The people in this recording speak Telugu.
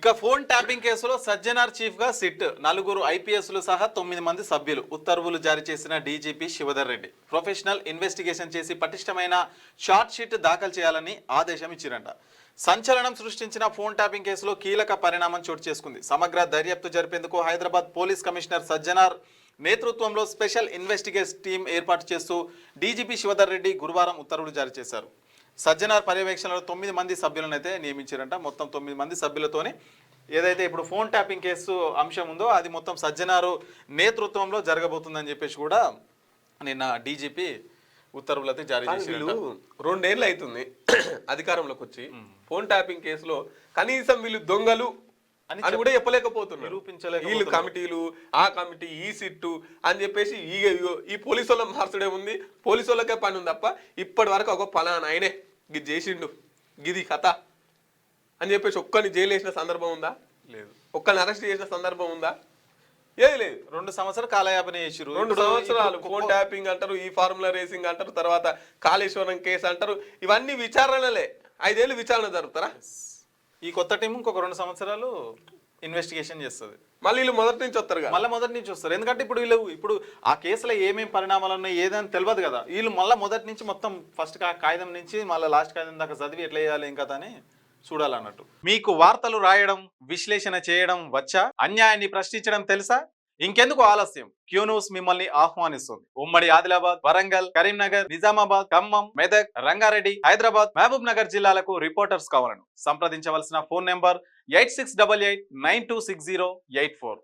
ఇక ఫోన్ ట్యాపింగ్ కేసులో సజ్జనార్ చీఫ్ గా సిట్ నలుగురు ఐపీఎస్లు సహా 9 మంది సభ్యులు ఉత్తర్వులు జారీ చేసిన DGP Shivadhar Reddy professional investigation చేసి పటిష్టమైన షార్ట్ షీట్ దాఖలు చేయాలని ఆదేశం ఇచ్చిరంట. సంచలనం సృష్టించిన ఫోన్ ట్యాపింగ్ కేసులో కీలక పరిణామం చోటు చేసుకుంది. సమగ్ర దర్యాప్తు జరిపేందుకు హైదరాబాద్ పోలీస్ కమిషనర్ సజ్జనార్ నేతృత్వంలో స్పెషల్ ఇన్వెస్టిగేషన్ టీం ఏర్పాటు చేస్తూ డీజీపీ శివధర్ రెడ్డి గురువారం ఉత్తర్వులు జారీ చేశారు. సజ్జనార్ పర్యవేక్షణలో 9 మంది సభ్యులను అయితే నియమించారంట. మొత్తం 9 మంది సభ్యులతోనే ఏదైతే ఇప్పుడు ఫోన్ ట్యాపింగ్ కేసు అంశం ఉందో అది మొత్తం సజ్జనారు నేతృత్వంలో జరగబోతుందని చెప్పేసి కూడా నిన్న డీజీపీ ఉత్తర్వులు అయితే జారీ చేశారు. 2 ఏళ్ళు అవుతుంది అధికారంలోకి వచ్చి ఫోన్ ట్యాపింగ్ కేసులో కనీసం వీళ్ళు దొంగలు అని కూడా చెప్పలేకపోతున్నారు. వీళ్ళు కమిటీలు ఆ కమిటీ ఈ సిట్టు అని చెప్పేసి ఈ పోలీసు వాళ్ళ మార్చడే ఉంది, పోలీసు వాళ్ళకే పని ఉంది తప్ప ఇప్పటి వరకు ఒక పలానా ఆయనే గిది చేసిండు గిది కథ అని చెప్పేసి ఒక్కరిని జైలు వేసిన సందర్భం ఉందా? లేదు. ఒక్కరిని అరెస్ట్ చేసిన సందర్భం ఉందా? ఏది లేదు. 2 సంవత్సరాలు కాలయాపన చేసిరు. 2 సంవత్సరాలు ఫోన్ ట్యాపింగ్ అంటారు, ఈ ఫార్ములా రేసింగ్ అంటారు, తర్వాత కాళేశ్వరం కేసు అంటారు. ఇవన్నీ విచారణలే. 5 ఏళ్ళు విచారణ జరుపుతారా? ఈ కొత్త టీం ఇంకొక 2 సంవత్సరాలు ఇన్వెస్టిగేషన్ చేస్తుంది. మళ్ళీ వీళ్ళు మొదటి నుంచి వస్తారు కదా, మళ్ళీ మొదటి నుంచి వస్తారు. ఎందుకంటే ఇప్పుడు ఆ కేసులో ఏమేమి పరిణామాలు ఉన్నాయి ఏదని తెలియదు కదా. వీళ్ళు మళ్ళీ మొదటి నుంచి మొత్తం ఫస్ట్ కాగితం నుంచి మళ్ళీ లాస్ట్ కాగితం దాకా చదివి ఎట్లా చేయాలి ఇంకా అని చూడాలన్నట్టు. మీకు వార్తలు రాయడం, విశ్లేషణ చేయడం వచ్చా? అన్యాయాన్ని ప్రశ్నించడం తెలుసా? ఇంకెందుకు ఆలస్యం? క్యూ న్యూస్ మిమ్మల్ని ఆహ్వానిస్తుంది. ఉమ్మడి ఆదిలాబాద్, వరంగల్, కరీంనగర్, నిజామాబాద్, ఖమ్మం, మెదక్, రంగారెడ్డి, హైదరాబాద్, మహబూబ్ నగర్ జిల్లాలకు రిపోర్టర్స్ కావాలను సంప్రదించవలసిన ఫోన్ నెంబర్ 8688926084.